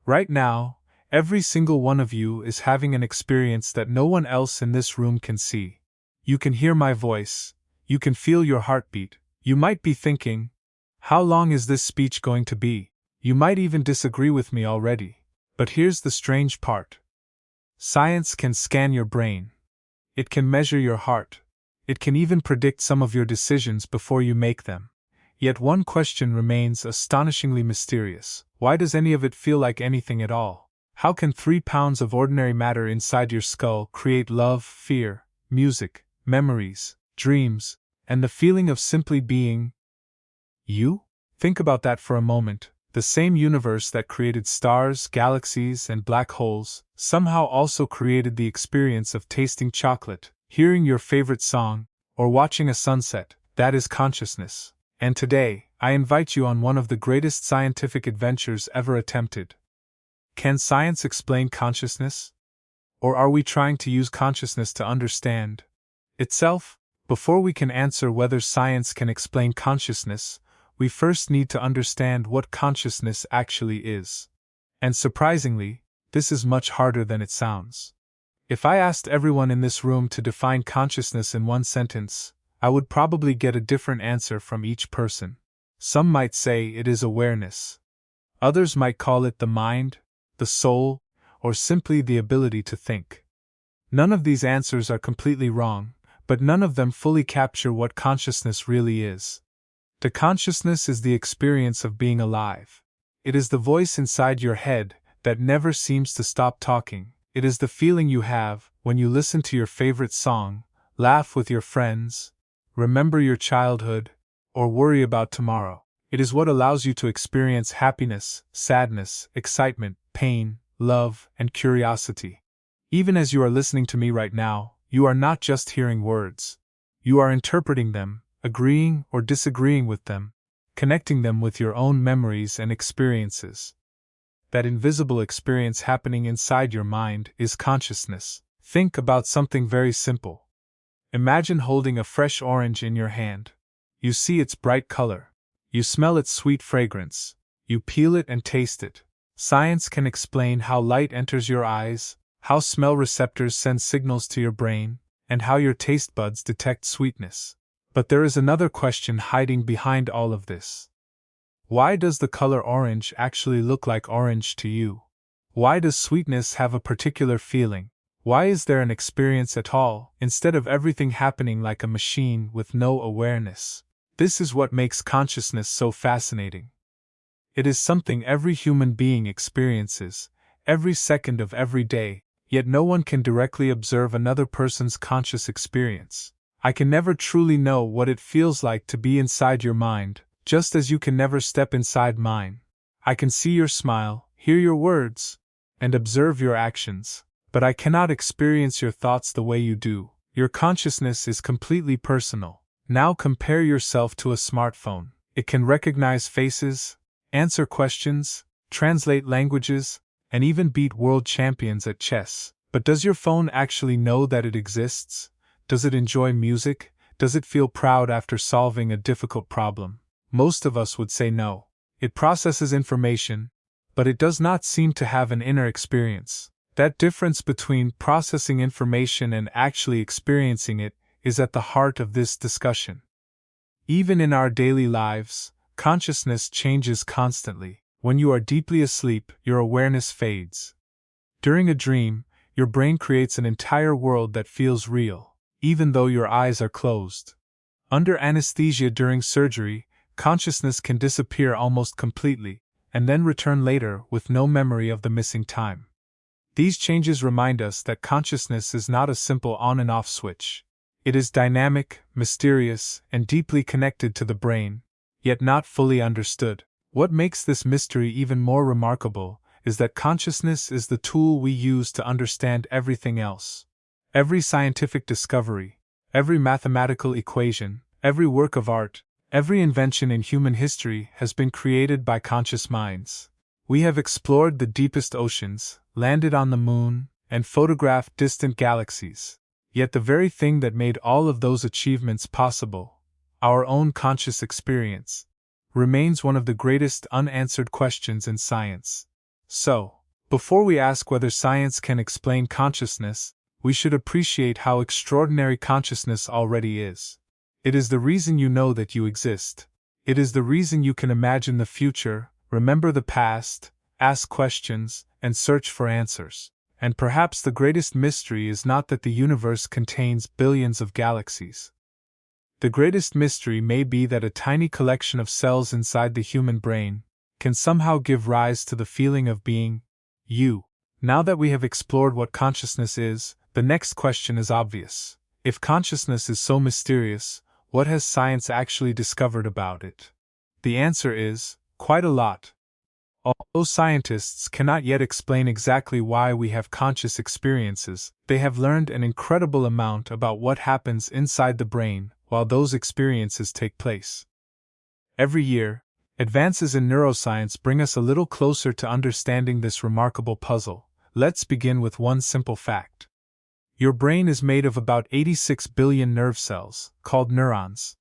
Right now, every single one of you is having an experience that no one else in this room can see. You can hear my voice, you can feel your heartbeat. You might be thinking, how long is this speech going to be? You might even disagree with me already. But here's the strange part. Science can scan your brain. It can measure your heart. It can even predict some of your decisions before you make them. Yet one question remains astonishingly mysterious. Why does any of it feel like anything at all? How can 3 pounds of ordinary matter inside your skull create love, fear, music, memories, dreams, and the feeling of simply being you? Think about that for a moment. The same universe that created stars, galaxies, and black holes somehow also created the experience of tasting chocolate, hearing your favorite song, or watching a sunset. That is consciousness. And today, I invite you on one of the greatest scientific adventures ever attempted. Can science explain consciousness? Or are we trying to use consciousness to understand itself? Before we can answer whether science can explain consciousness, we first need to understand what consciousness actually is. And surprisingly, this is much harder than it sounds. If I asked everyone in this room to define consciousness in one sentence, I would probably get a different answer from each person. Some might say it is awareness. Others might call it the mind, the soul, or simply the ability to think. None of these answers are completely wrong, but none of them fully capture what consciousness really is. The consciousness is the experience of being alive. It is the voice inside your head that never seems to stop talking. It is the feeling you have when you listen to your favorite song, laugh with your friends, remember your childhood, or worry about tomorrow. It is what allows you to experience happiness, sadness, excitement, pain, love, and curiosity. Even as you are listening to me right now, you are not just hearing words. You are interpreting them, agreeing or disagreeing with them, connecting them with your own memories and experiences. That invisible experience happening inside your mind is consciousness. Think about something very simple. Imagine holding a fresh orange in your hand. You see its bright color. You smell its sweet fragrance. You peel it and taste it. Science can explain how light enters your eyes, how smell receptors send signals to your brain, and how your taste buds detect sweetness. But there is another question hiding behind all of this. Why does the color orange actually look like orange to you? Why does sweetness have a particular feeling? Why is there an experience at all, instead of everything happening like a machine with no awareness? This is what makes consciousness so fascinating. It is something every human being experiences, every second of every day, yet no one can directly observe another person's conscious experience. I can never truly know what it feels like to be inside your mind, just as you can never step inside mine. I can see your smile, hear your words, and observe your actions, but I cannot experience your thoughts the way you do. Your consciousness is completely personal. Now compare yourself to a smartphone. It can recognize faces, answer questions, translate languages, and even beat world champions at chess. But does your phone actually know that it exists? Does it enjoy music? Does it feel proud after solving a difficult problem? Most of us would say no. It processes information, but it does not seem to have an inner experience. That difference between processing information and actually experiencing it is at the heart of this discussion. Even in our daily lives, consciousness changes constantly. When you are deeply asleep, your awareness fades. During a dream, your brain creates an entire world that feels real, even though your eyes are closed. Under anesthesia during surgery, consciousness can disappear almost completely, and then return later with no memory of the missing time. These changes remind us that consciousness is not a simple on and off switch. It is dynamic, mysterious, and deeply connected to the brain, yet not fully understood. What makes this mystery even more remarkable is that consciousness is the tool we use to understand everything else. Every scientific discovery, every mathematical equation, every work of art, every invention in human history has been created by conscious minds. We have explored the deepest oceans, landed on the moon, and photographed distant galaxies. Yet the very thing that made all of those achievements possible, our own conscious experience, remains one of the greatest unanswered questions in science. So, Before we ask whether science can explain consciousness, we should appreciate how extraordinary consciousness already is. It is the reason you know that you exist. It is the reason you can imagine the future, remember the past, ask questions, and search for answers. And perhaps the greatest mystery is not that the universe contains billions of galaxies. The greatest mystery may be that a tiny collection of cells inside the human brain can somehow give rise to the feeling of being you. Now that we have explored what consciousness is, the next question is obvious. If consciousness is so mysterious, what has science actually discovered about it? The answer is, quite a lot. Although scientists cannot yet explain exactly why we have conscious experiences, they have learned an incredible amount about what happens inside the brain while those experiences take place. Every year, advances in neuroscience bring us a little closer to understanding this remarkable puzzle. Let's begin with one simple fact. Your brain is made of about 86 billion nerve cells, called neurons.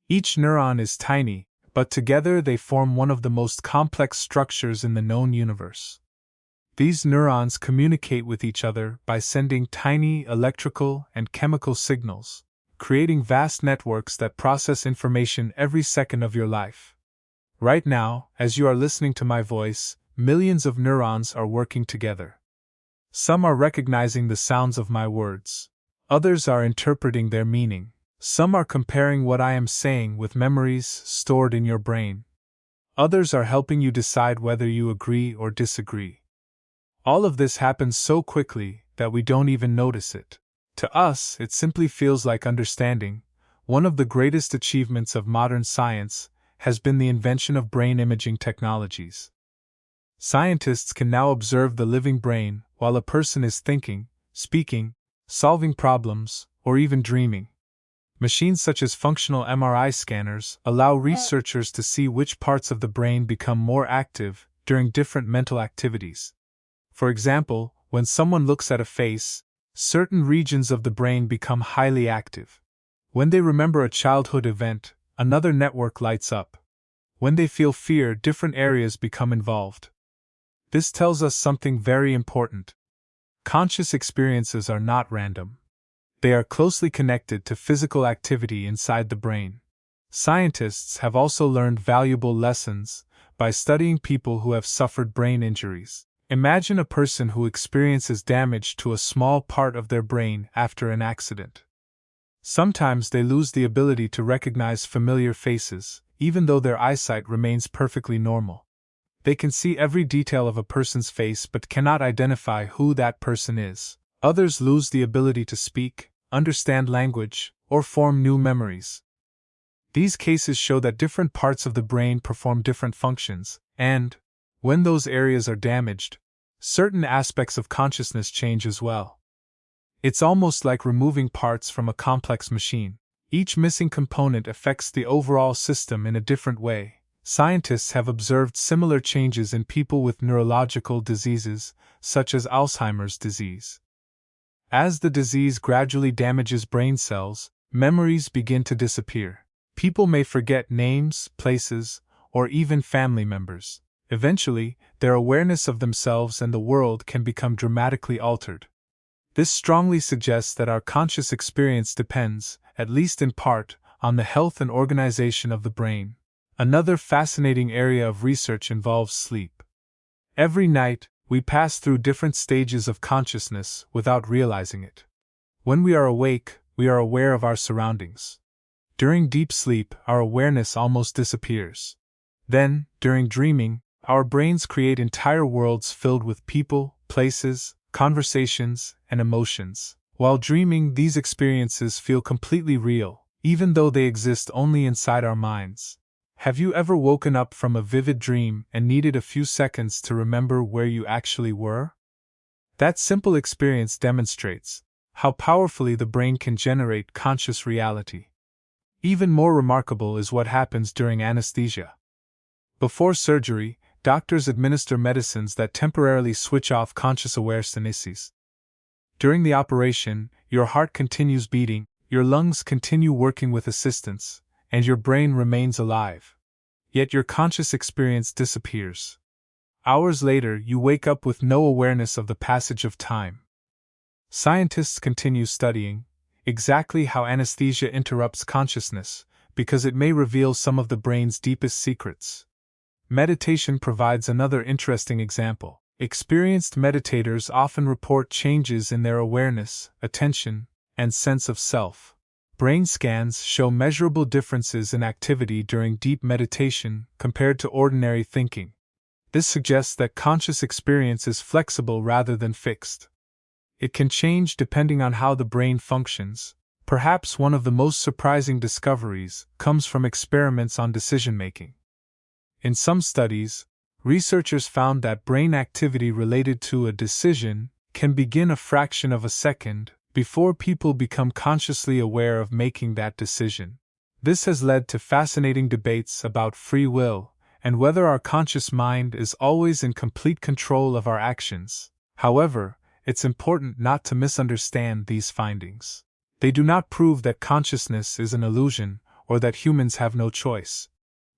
Each neuron is tiny, but together they form one of the most complex structures in the known universe. These neurons communicate with each other by sending tiny electrical and chemical signals, creating vast networks that process information every second of your life. Right now, as you are listening to my voice, millions of neurons are working together. Some are recognizing the sounds of my words. Others are interpreting their meaning. Some are comparing what I am saying with memories stored in your brain. Others are helping you decide whether you agree or disagree. All of this happens so quickly that we don't even notice it. To us, it simply feels like understanding. One of the greatest achievements of modern science has been the invention of brain imaging technologies. Scientists can now observe the living brain while a person is thinking, speaking, solving problems, or even dreaming. Machines such as functional MRI scanners allow researchers to see which parts of the brain become more active during different mental activities. For example, when someone looks at a face, certain regions of the brain become highly active. When they remember a childhood event, another network lights up. When they feel fear, different areas become involved. This tells us something very important. Conscious experiences are not random. They are closely connected to physical activity inside the brain. Scientists have also learned valuable lessons by studying people who have suffered brain injuries. Imagine a person who experiences damage to a small part of their brain after an accident. Sometimes they lose the ability to recognize familiar faces, even though their eyesight remains perfectly normal. They can see every detail of a person's face but cannot identify who that person is. Others lose the ability to speak, understand language, or form new memories. These cases show that different parts of the brain perform different functions, and, when those areas are damaged, certain aspects of consciousness change as well. It's almost like removing parts from a complex machine. Each missing component affects the overall system in a different way. Scientists have observed similar changes in people with neurological diseases, such as Alzheimer's disease. As the disease gradually damages brain cells, memories begin to disappear. People may forget names, places, or even family members. Eventually, their awareness of themselves and the world can become dramatically altered. This strongly suggests that our conscious experience depends, at least in part, on the health and organization of the brain. Another fascinating area of research involves sleep. Every night, we pass through different stages of consciousness without realizing it. When we are awake, we are aware of our surroundings. During deep sleep, our awareness almost disappears. Then, during dreaming, our brains create entire worlds filled with people, places, conversations, and emotions. While dreaming, these experiences feel completely real, even though they exist only inside our minds. Have you ever woken up from a vivid dream and needed a few seconds to remember where you actually were? That simple experience demonstrates how powerfully the brain can generate conscious reality. Even more remarkable is what happens during anesthesia. Before surgery, doctors administer medicines that temporarily switch off conscious awarenesses. During the operation, your heart continues beating, your lungs continue working with assistance, and your brain remains alive. Yet your conscious experience disappears. Hours later, you wake up with no awareness of the passage of time. Scientists continue studying exactly how anesthesia interrupts consciousness, because it may reveal some of the brain's deepest secrets. Meditation provides another interesting example. Experienced meditators often report changes in their awareness, attention, and sense of self. Brain scans show measurable differences in activity during deep meditation compared to ordinary thinking. This suggests that conscious experience is flexible rather than fixed. It can change depending on how the brain functions. Perhaps one of the most surprising discoveries comes from experiments on decision-making. In some studies, researchers found that brain activity related to a decision can begin a fraction of a second before people become consciously aware of making that decision. This has led to fascinating debates about free will and whether our conscious mind is always in complete control of our actions. However, it's important not to misunderstand these findings. They do not prove that consciousness is an illusion or that humans have no choice.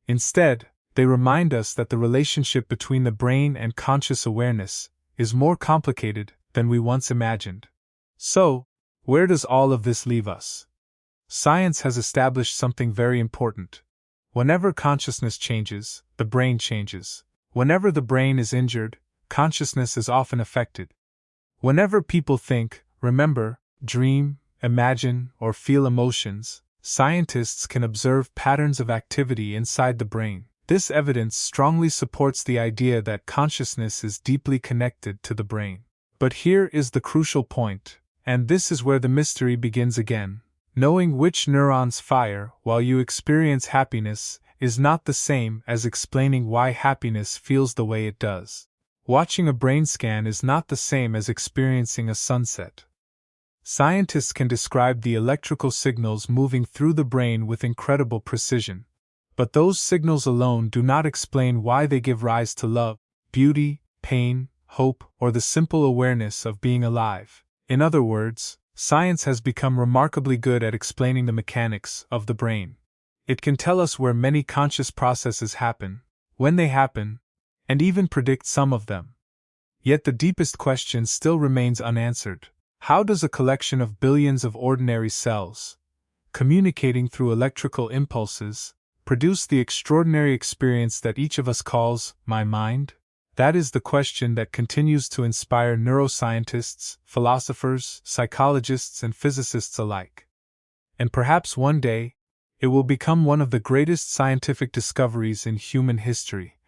Instead, they remind us that the relationship between the brain and conscious awareness is more complicated than we once imagined. So, where does all of this leave us? Science has established something very important. Whenever consciousness changes, the brain changes. Whenever the brain is injured, consciousness is often affected. Whenever people think, remember, dream, imagine, or feel emotions, scientists can observe patterns of activity inside the brain. This evidence strongly supports the idea that consciousness is deeply connected to the brain. But here is the crucial point, and this is where the mystery begins again. Knowing which neurons fire while you experience happiness is not the same as explaining why happiness feels the way it does. Watching a brain scan is not the same as experiencing a sunset. Scientists can describe the electrical signals moving through the brain with incredible precision. But those signals alone do not explain why they give rise to love, beauty, pain, hope, or the simple awareness of being alive. In other words, science has become remarkably good at explaining the mechanics of the brain. It can tell us where many conscious processes happen, when they happen, and even predict some of them. Yet the deepest question still remains unanswered. How does a collection of billions of ordinary cells, communicating through electrical impulses, produce the extraordinary experience that each of us calls my mind? That is the question that continues to inspire neuroscientists, philosophers, psychologists, and physicists alike. And perhaps one day, it will become one of the greatest scientific discoveries in human history.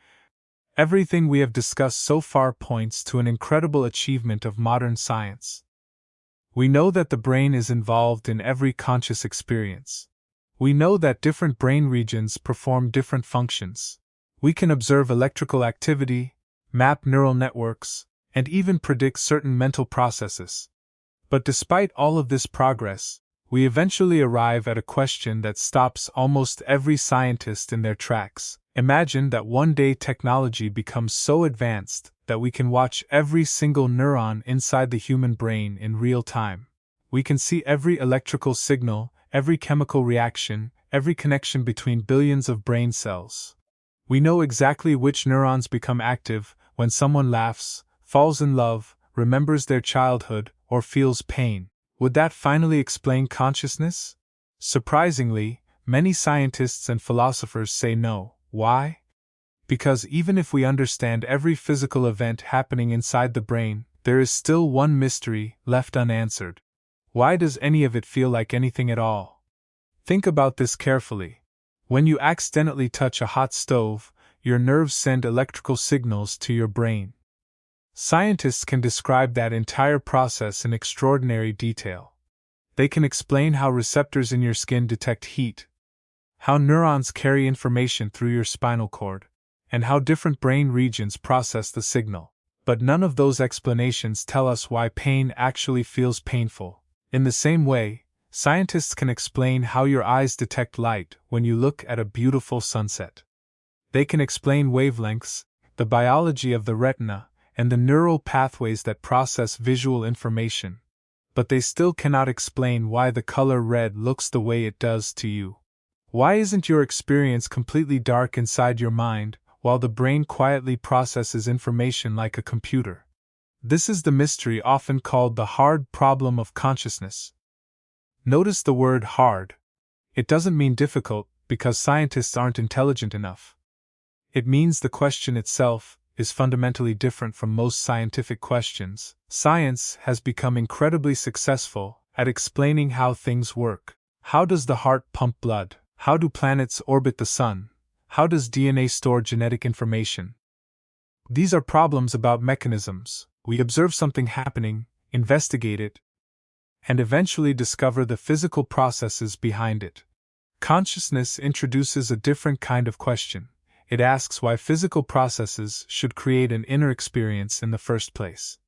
Everything we have discussed so far points to an incredible achievement of modern science. We know that the brain is involved in every conscious experience. We know that different brain regions perform different functions. We can observe electrical activity, map neural networks, and even predict certain mental processes. But despite all of this progress, we eventually arrive at a question that stops almost every scientist in their tracks. Imagine that one day technology becomes so advanced that we can watch every single neuron inside the human brain in real time. We can see every electrical signal, every chemical reaction, every connection between billions of brain cells. We know exactly which neurons become active when someone laughs, falls in love, remembers their childhood, or feels pain. Would that finally explain consciousness? Surprisingly, many scientists and philosophers say no. Why? Because even if we understand every physical event happening inside the brain, there is still one mystery left unanswered. Why does any of it feel like anything at all? Think about this carefully. When you accidentally touch a hot stove, your nerves send electrical signals to your brain. Scientists can describe that entire process in extraordinary detail. They can explain how receptors in your skin detect heat, how neurons carry information through your spinal cord, and how different brain regions process the signal. But none of those explanations tell us why pain actually feels painful. In the same way, scientists can explain how your eyes detect light when you look at a beautiful sunset. They can explain wavelengths, the biology of the retina, and the neural pathways that process visual information. But they still cannot explain why the color red looks the way it does to you. Why isn't your experience completely dark inside your mind, while the brain quietly processes information like a computer. This is the mystery often called the hard problem of consciousness. Notice the word hard. It doesn't mean difficult, because scientists aren't intelligent enough. It means the question itself is fundamentally different from most scientific questions. Science has become incredibly successful at explaining how things work. How does the heart pump blood? How do planets orbit the sun? How does DNA store genetic information? These are problems about mechanisms. We observe something happening, investigate it, and eventually discover the physical processes behind it. Consciousness introduces a different kind of question. It asks why physical processes should create an inner experience in the first place.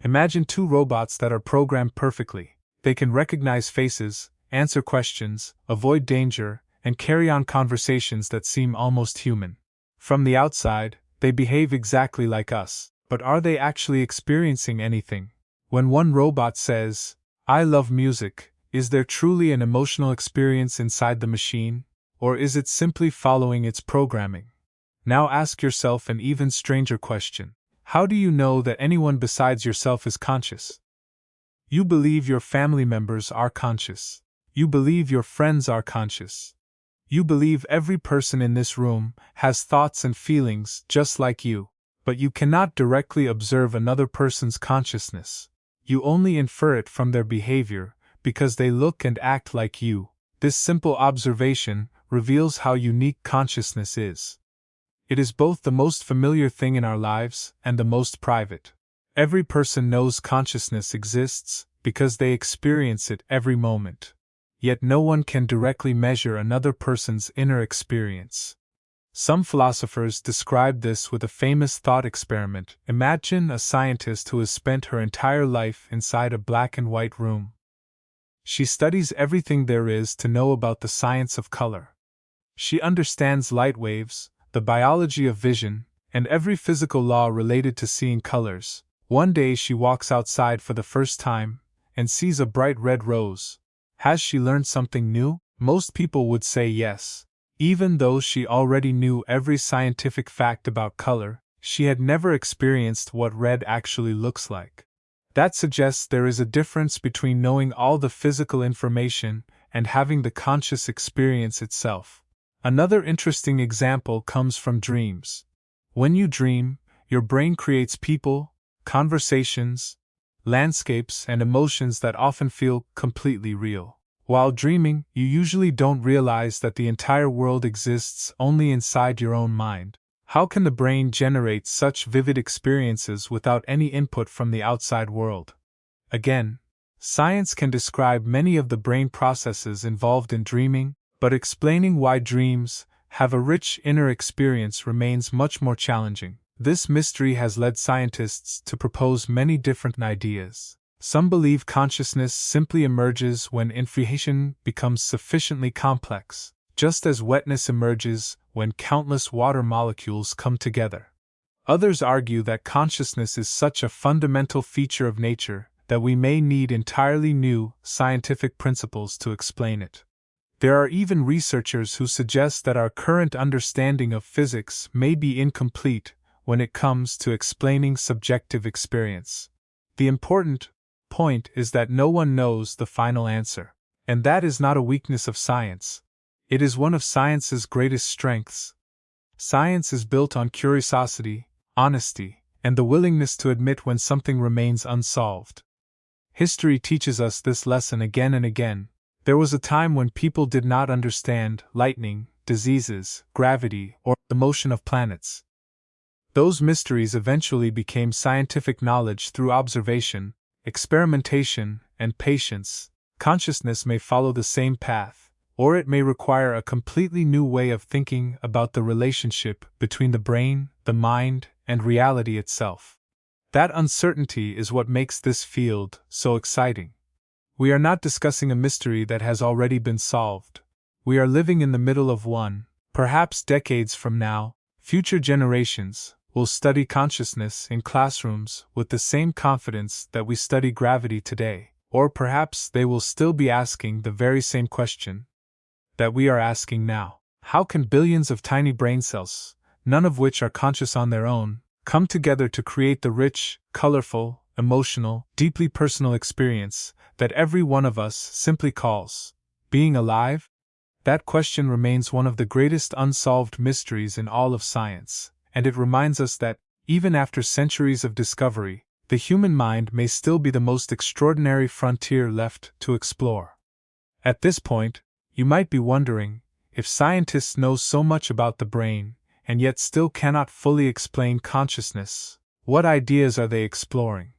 Imagine two robots that are programmed perfectly. They can recognize faces, answer questions, avoid danger, and carry on conversations that seem almost human. From the outside, they behave exactly like us, but are they actually experiencing anything? When one robot says, "I love music," is there truly an emotional experience inside the machine, or is it simply following its programming? Now ask yourself an even stranger question. How do you know that anyone besides yourself is conscious? You believe your family members are conscious. You believe your friends are conscious. You believe every person in this room has thoughts and feelings just like you, but you cannot directly observe another person's consciousness. You only infer it from their behavior, because they look and act like you. This simple observation reveals how unique consciousness is. It is both the most familiar thing in our lives and the most private. Every person knows consciousness exists because they experience it every moment. Yet no one can directly measure another person's inner experience. Some philosophers describe this with a famous thought experiment. Imagine a scientist who has spent her entire life inside a black and white room. She studies everything there is to know about the science of color. She understands light waves, the biology of vision, and every physical law related to seeing colors. One day she walks outside for the first time and sees a bright red rose. Has she learned something new? Most people would say yes. Even though she already knew every scientific fact about color, she had never experienced what red actually looks like. That suggests there is a difference between knowing all the physical information and having the conscious experience itself. Another interesting example comes from dreams. When you dream, your brain creates people, conversations, landscapes, and emotions that often feel completely real. While dreaming, you usually don't realize that the entire world exists only inside your own mind. How can the brain generate such vivid experiences without any input from the outside world? Again, science can describe many of the brain processes involved in dreaming, but explaining why dreams have a rich inner experience remains much more challenging. This mystery has led scientists to propose many different ideas. Some believe consciousness simply emerges when information becomes sufficiently complex, just as wetness emerges when countless water molecules come together. Others argue that consciousness is such a fundamental feature of nature that we may need entirely new scientific principles to explain it. There are even researchers who suggest that our current understanding of physics may be incomplete when it comes to explaining subjective experience. The important point is that no one knows the final answer. And that is not a weakness of science. It is one of science's greatest strengths. Science is built on curiosity, honesty, and the willingness to admit when something remains unsolved. History teaches us this lesson again and again. There was a time when people did not understand lightning, diseases, gravity, or the motion of planets. Those mysteries eventually became scientific knowledge through observation, experimentation, and patience. Consciousness may follow the same path, or it may require a completely new way of thinking about the relationship between the brain, the mind, and reality itself. That uncertainty is what makes this field so exciting. We are not discussing a mystery that has already been solved. We are living in the middle of one. Perhaps decades from now, future generations will study consciousness in classrooms with the same confidence that we study gravity today, or perhaps they will still be asking the very same question that we are asking now. How can billions of tiny brain cells none of which are conscious on their own, come together to create the rich, colorful, emotional, deeply personal experience that every one of us simply calls being alive? That question remains one of the greatest unsolved mysteries in all of science, and it reminds us that, even after centuries of discovery, the human mind may still be the most extraordinary frontier left to explore. At this point, you might be wondering, if scientists know so much about the brain, and yet still cannot fully explain consciousness, what ideas are they exploring?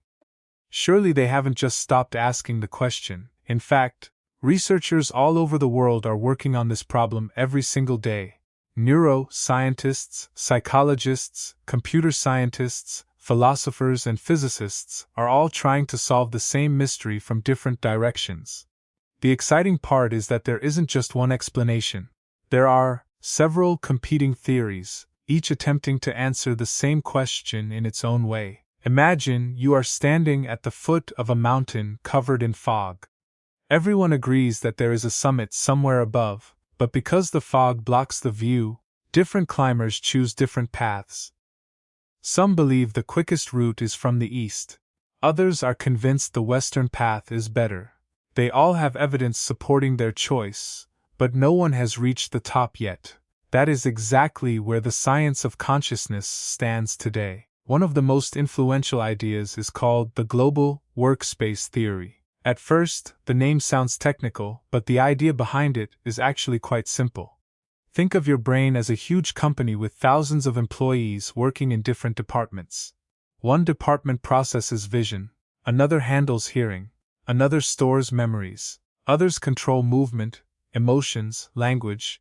Surely they haven't just stopped asking the question. In fact, researchers all over the world are working on this problem every single day. Neuroscientists, psychologists, computer scientists, philosophers, and physicists are all trying to solve the same mystery from different directions. The exciting part is that there isn't just one explanation. There are several competing theories, each attempting to answer the same question in its own way. Imagine you are standing at the foot of a mountain covered in fog. Everyone agrees that there is a summit somewhere above, but because the fog blocks the view, different climbers choose different paths. Some believe the quickest route is from the east. Others are convinced the western path is better. They all have evidence supporting their choice, but no one has reached the top yet. That is exactly where the science of consciousness stands today. One of the most influential ideas is called the global workspace theory. At first, the name sounds technical, but the idea behind it is actually quite simple. Think of your brain as a huge company with thousands of employees working in different departments. One department processes vision, another handles hearing, another stores memories, others control movement, emotions, language,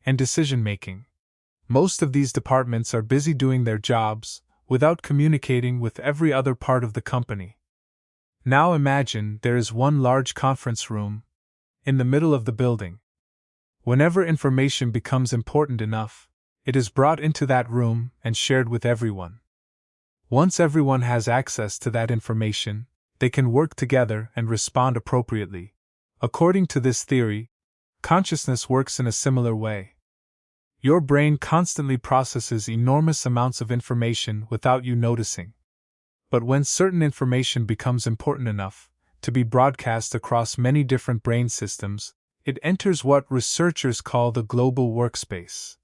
and decision-making. Most of these departments are busy doing their jobs, without communicating with every other part of the company. Now imagine there is one large conference room in the middle of the building. Whenever information becomes important enough, it is brought into that room and shared with everyone. Once everyone has access to that information, they can work together and respond appropriately. According to this theory, consciousness works in a similar way. Your brain constantly processes enormous amounts of information without you noticing. But when certain information becomes important enough to be broadcast across many different brain systems, it enters what researchers call the global workspace.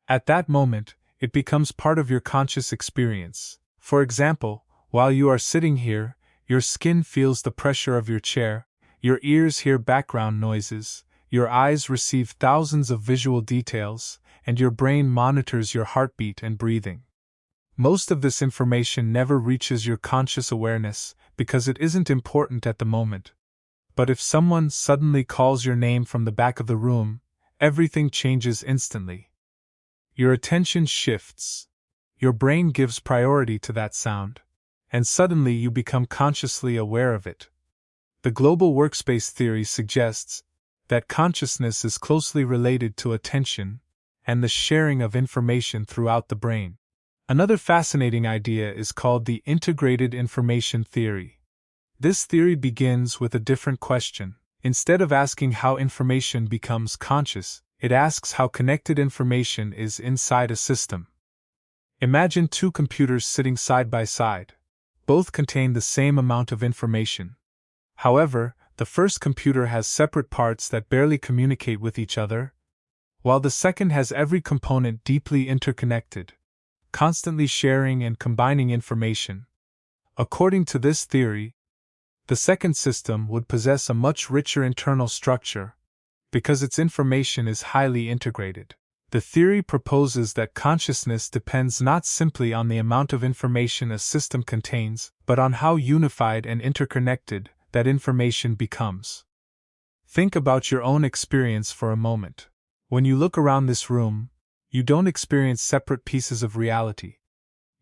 At that moment, it becomes part of your conscious experience. For example, while you are sitting here, your skin feels the pressure of your chair, your ears hear background noises, your eyes receive thousands of visual details, and your brain monitors your heartbeat and breathing. Most of this information never reaches your conscious awareness because it isn't important at the moment. But if someone suddenly calls your name from the back of the room, everything changes instantly. Your attention shifts. Your brain gives priority to that sound, and suddenly you become consciously aware of it. The global workspace theory suggests that consciousness is closely related to attention and the sharing of information throughout the brain. Another fascinating idea is called the integrated information theory. This theory begins with a different question. Instead of asking how information becomes conscious, it asks how connected information is inside a system. Imagine two computers sitting side by side. Both contain the same amount of information. However, the first computer has separate parts that barely communicate with each other, while the second has every component deeply interconnected, constantly sharing and combining information. According to this theory, the second system would possess a much richer internal structure because its information is highly integrated. The theory proposes that consciousness depends not simply on the amount of information a system contains, but on how unified and interconnected that information becomes. Think about your own experience for a moment. When you look around this room, you don't experience separate pieces of reality.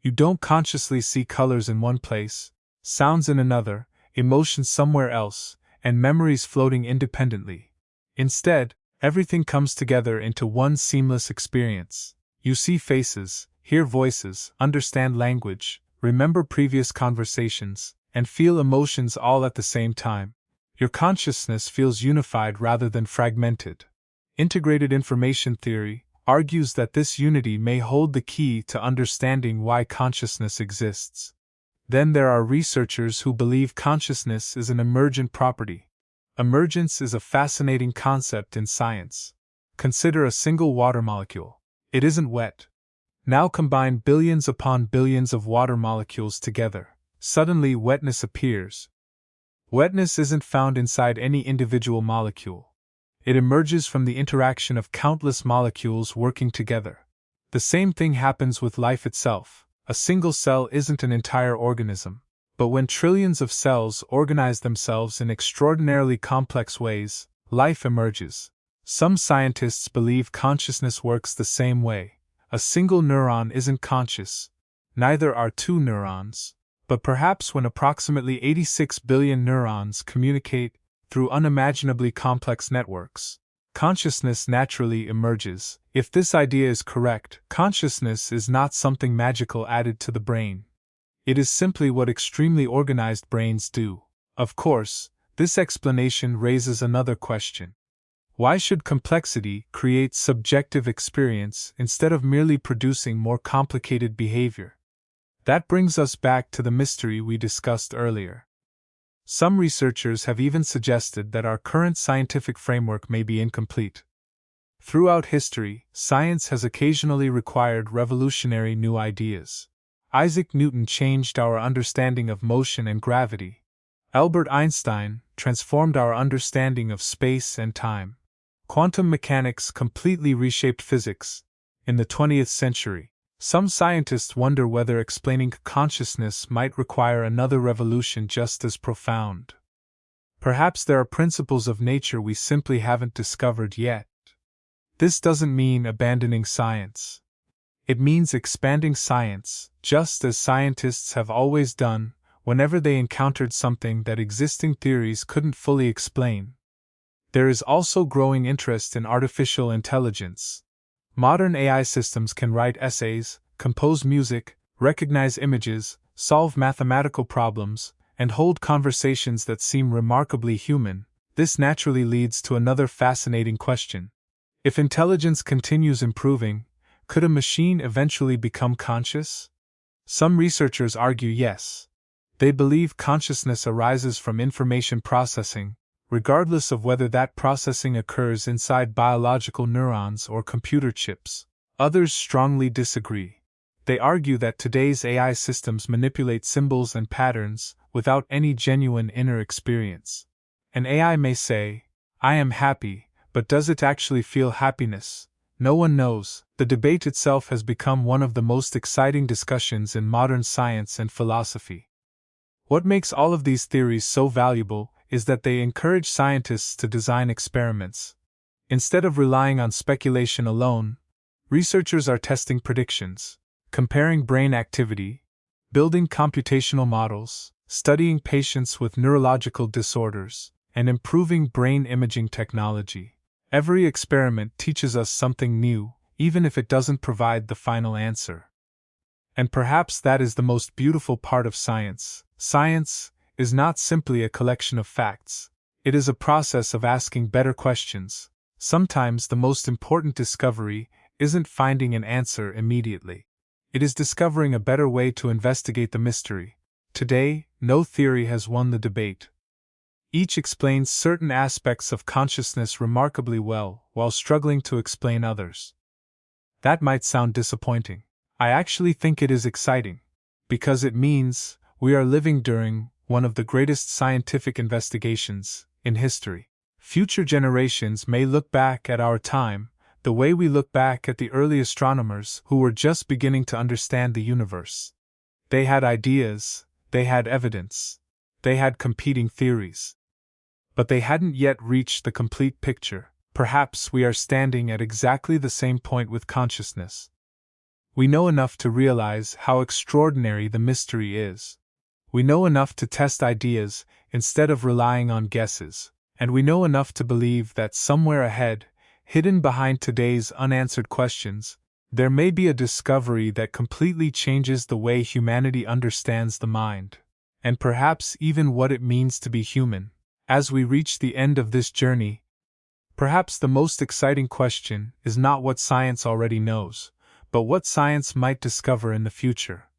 You don't consciously see colors in one place, sounds in another, emotions somewhere else, and memories floating independently. Instead, everything comes together into one seamless experience. You see faces, hear voices, understand language, remember previous conversations, and feel emotions all at the same time. Your consciousness feels unified rather than fragmented. Integrated information theory argues that this unity may hold the key to understanding why consciousness exists. Then there are researchers who believe consciousness is an emergent property. Emergence is a fascinating concept in science. Consider a single water molecule. It isn't wet. Now combine billions upon billions of water molecules together. Suddenly wetness appears. Wetness isn't found inside any individual molecule. It emerges from the interaction of countless molecules working together. The same thing happens with life itself. A single cell isn't an entire organism. But when trillions of cells organize themselves in extraordinarily complex ways, life emerges. Some scientists believe consciousness works the same way. A single neuron isn't conscious. Neither are two neurons. But perhaps when approximately 86 billion neurons communicate through unimaginably complex networks, consciousness naturally emerges. If this idea is correct, consciousness is not something magical added to the brain. It is simply what extremely organized brains do. Of course, this explanation raises another question. Why should complexity create subjective experience instead of merely producing more complicated behavior? That brings us back to the mystery we discussed earlier. Some researchers have even suggested that our current scientific framework may be incomplete. Throughout history, science has occasionally required revolutionary new ideas. Isaac Newton changed our understanding of motion and gravity. Albert Einstein transformed our understanding of space and time. Quantum mechanics completely reshaped physics. In the 20th century, some scientists wonder whether explaining consciousness might require another revolution just as profound. Perhaps there are principles of nature we simply haven't discovered yet. This doesn't mean abandoning science. It means expanding science, just as scientists have always done whenever they encountered something that existing theories couldn't fully explain. There is also growing interest in artificial intelligence. Modern AI systems can write essays, compose music, recognize images, solve mathematical problems, and hold conversations that seem remarkably human. This naturally leads to another fascinating question. If intelligence continues improving, could a machine eventually become conscious? Some researchers argue yes. They believe consciousness arises from information processing, regardless of whether that processing occurs inside biological neurons or computer chips. Others strongly disagree. They argue that today's AI systems manipulate symbols and patterns without any genuine inner experience. An AI may say, "I am happy," but does it actually feel happiness? No one knows. The debate itself has become one of the most exciting discussions in modern science and philosophy. What makes all of these theories so valuable is that they encourage scientists to design experiments. Instead of relying on speculation alone, researchers are testing predictions, comparing brain activity, building computational models, studying patients with neurological disorders, and improving brain imaging technology. Every experiment teaches us something new, even if it doesn't provide the final answer. And perhaps that is the most beautiful part of science. Science is not simply a collection of facts. It is a process of asking better questions. Sometimes the most important discovery isn't finding an answer immediately. It is discovering a better way to investigate the mystery. Today, no theory has won the debate. Each explains certain aspects of consciousness remarkably well, while struggling to explain others. That might sound disappointing. I actually think it is exciting, because it means we are living during one of the greatest scientific investigations in history. Future generations may look back at our time the way we look back at the early astronomers who were just beginning to understand the universe. They had ideas, they had evidence, they had competing theories. But they hadn't yet reached the complete picture. Perhaps we are standing at exactly the same point with consciousness. We know enough to realize how extraordinary the mystery is. We know enough to test ideas instead of relying on guesses, and we know enough to believe that somewhere ahead, hidden behind today's unanswered questions, there may be a discovery that completely changes the way humanity understands the mind, and perhaps even what it means to be human. As we reach the end of this journey, Perhaps the most exciting question is not what science already knows, but what science might discover in the future.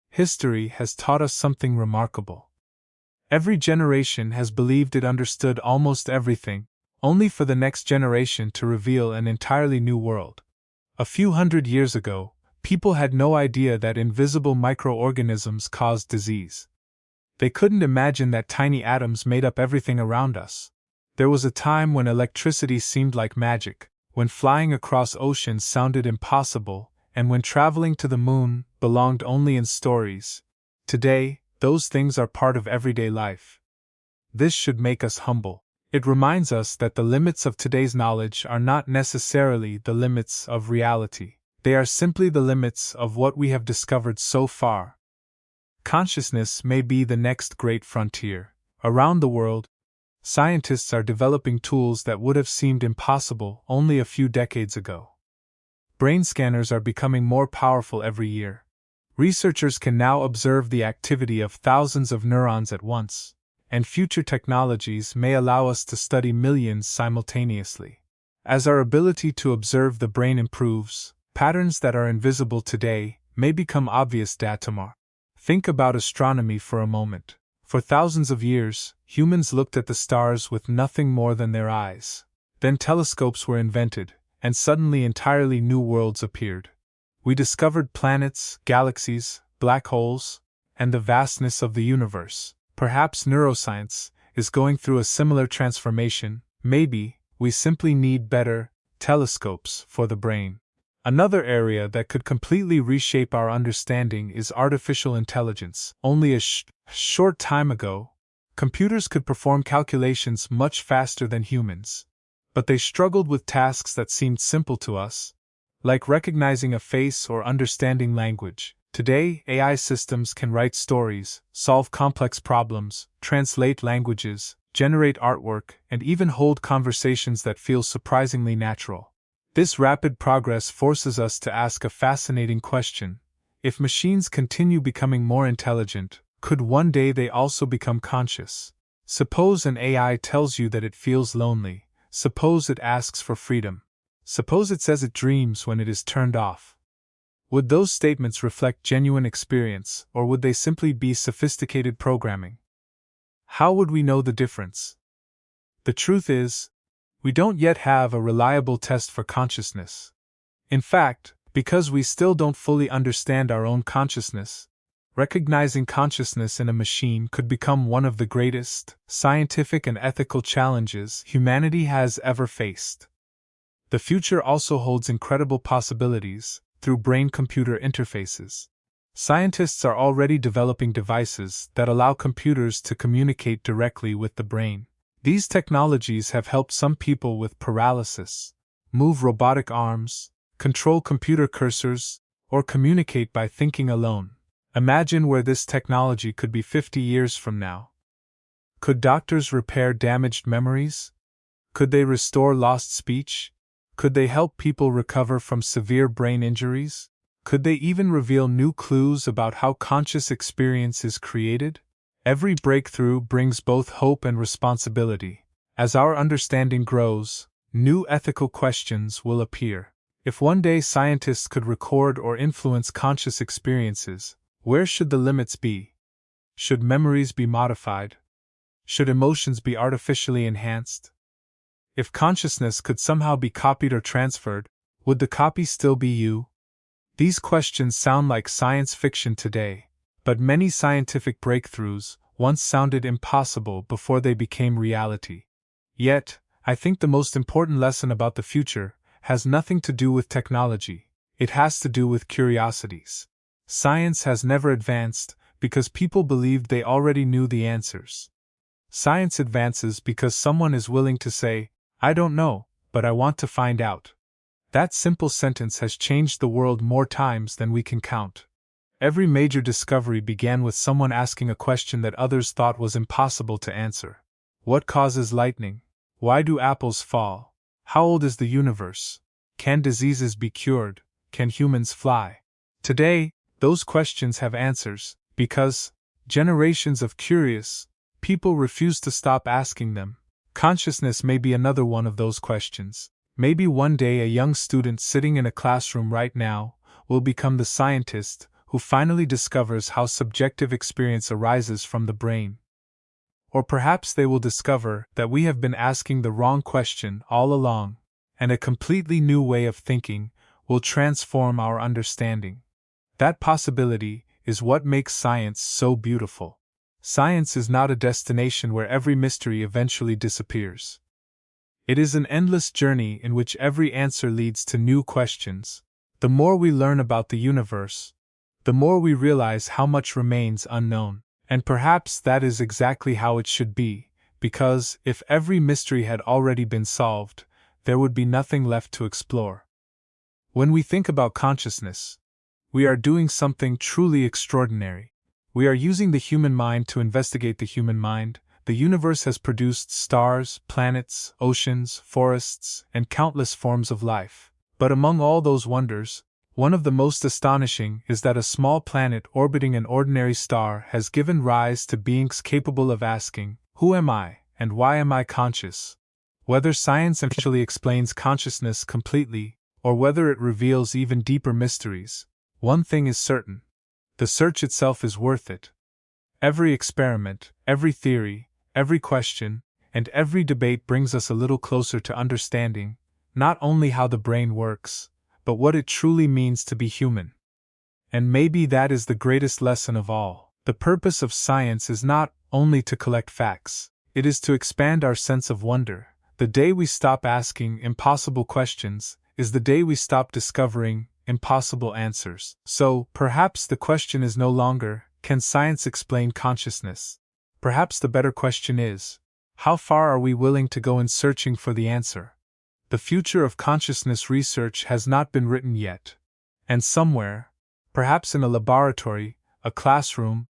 History has taught us something remarkable. Every generation has believed it understood almost everything, only for the next generation to reveal an entirely new world. A few hundred years ago, people had no idea that invisible microorganisms caused disease. They couldn't imagine that tiny atoms made up everything around us. There was a time when electricity seemed like magic, when flying across oceans sounded impossible, and when traveling to the moon belonged only in stories. Today, those things are part of everyday life. This should make us humble. It reminds us that the limits of today's knowledge are not necessarily the limits of reality. They are simply the limits of what we have discovered so far. Consciousness may be the next great frontier. Around the world, scientists are developing tools that would have seemed impossible only a few decades ago. Brain scanners are becoming more powerful every year. Researchers can now observe the activity of thousands of neurons at once, and future technologies may allow us to study millions simultaneously. As our ability to observe the brain improves, patterns that are invisible today may become obvious tomorrow. Think about astronomy for a moment. For thousands of years, humans looked at the stars with nothing more than their eyes. Then telescopes were invented, and suddenly entirely new worlds appeared. We discovered planets, galaxies, black holes, and the vastness of the universe. Perhaps neuroscience is going through a similar transformation. Maybe we simply need better telescopes for the brain. Another area that could completely reshape our understanding is artificial intelligence. Only a short time ago, computers could perform calculations much faster than humans. But they struggled with tasks that seemed simple to us, like recognizing a face or understanding language. Today, AI systems can write stories, solve complex problems, translate languages, generate artwork, and even hold conversations that feel surprisingly natural. This rapid progress forces us to ask a fascinating question. If machines continue becoming more intelligent, could one day they also become conscious? Suppose an AI tells you that it feels lonely. Suppose it asks for freedom. Suppose it says it dreams when it is turned off. Would those statements reflect genuine experience, or would they simply be sophisticated programming? How would we know the difference? The truth is, we don't yet have a reliable test for consciousness. In fact, because we still don't fully understand our own consciousness, recognizing consciousness in a machine could become one of the greatest scientific and ethical challenges humanity has ever faced. The future also holds incredible possibilities through brain-computer interfaces. Scientists are already developing devices that allow computers to communicate directly with the brain. These technologies have helped some people with paralysis move robotic arms, control computer cursors, or communicate by thinking alone. Imagine where this technology could be 50 years from now. Could doctors repair damaged memories? Could they restore lost speech? Could they help people recover from severe brain injuries? Could they even reveal new clues about how conscious experience is created? Every breakthrough brings both hope and responsibility. As our understanding grows, new ethical questions will appear. If one day scientists could record or influence conscious experiences, where should the limits be? Should memories be modified? Should emotions be artificially enhanced? If consciousness could somehow be copied or transferred, would the copy still be you? These questions sound like science fiction today, but many scientific breakthroughs once sounded impossible before they became reality. Yet, I think the most important lesson about the future has nothing to do with technology. It has to do with curiosities. Science has never advanced because people believed they already knew the answers. Science advances because someone is willing to say, "I don't know, but I want to find out." That simple sentence has changed the world more times than we can count. Every major discovery began with someone asking a question that others thought was impossible to answer. What causes lightning? Why do apples fall? How old is the universe? Can diseases be cured? Can humans fly? Today, those questions have answers, because generations of curious people refuse to stop asking them. Consciousness may be another one of those questions. Maybe one day a young student sitting in a classroom right now will become the scientist who finally discovers how subjective experience arises from the brain. Or perhaps they will discover that we have been asking the wrong question all along, and a completely new way of thinking will transform our understanding. That possibility is what makes science so beautiful. Science is not a destination where every mystery eventually disappears. It is an endless journey in which every answer leads to new questions. The more we learn about the universe, the more we realize how much remains unknown. And perhaps that is exactly how it should be, because if every mystery had already been solved, there would be nothing left to explore. When we think about consciousness, we are doing something truly extraordinary. We are using the human mind to investigate the human mind. The universe has produced stars, planets, oceans, forests, and countless forms of life. But among all those wonders, one of the most astonishing is that a small planet orbiting an ordinary star has given rise to beings capable of asking, "Who am I, and why am I conscious?" Whether science actually explains consciousness completely, or whether it reveals even deeper mysteries, one thing is certain: the search itself is worth it. Every experiment, every theory, every question, and every debate brings us a little closer to understanding not only how the brain works, but what it truly means to be human. And maybe that is the greatest lesson of all. The purpose of science is not only to collect facts, it is to expand our sense of wonder. The day we stop asking impossible questions is the day we stop discovering impossible answers. So, perhaps the question is no longer, can science explain consciousness? Perhaps the better question is, how far are we willing to go in searching for the answer? The future of consciousness research has not been written yet. And somewhere, perhaps in a laboratory, a classroom,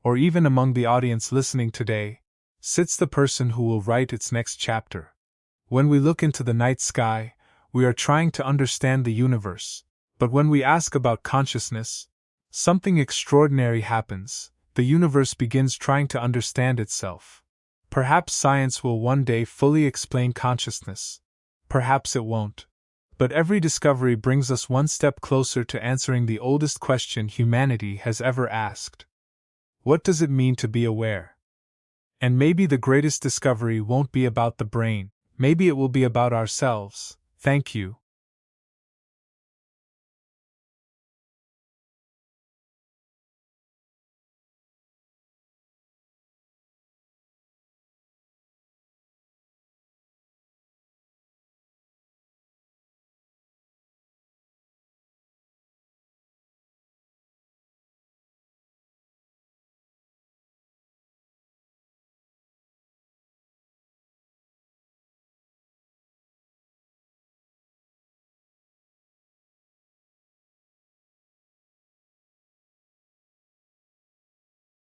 or even among the audience listening today, sits the person who will write its next chapter. When we look into the night sky, we are trying to understand the universe. But when we ask about consciousness, something extraordinary happens. The universe begins trying to understand itself. Perhaps science will one day fully explain consciousness. Perhaps it won't. But every discovery brings us one step closer to answering the oldest question humanity has ever asked. What does it mean to be aware? And maybe the greatest discovery won't be about the brain. Maybe it will be about ourselves. Thank you.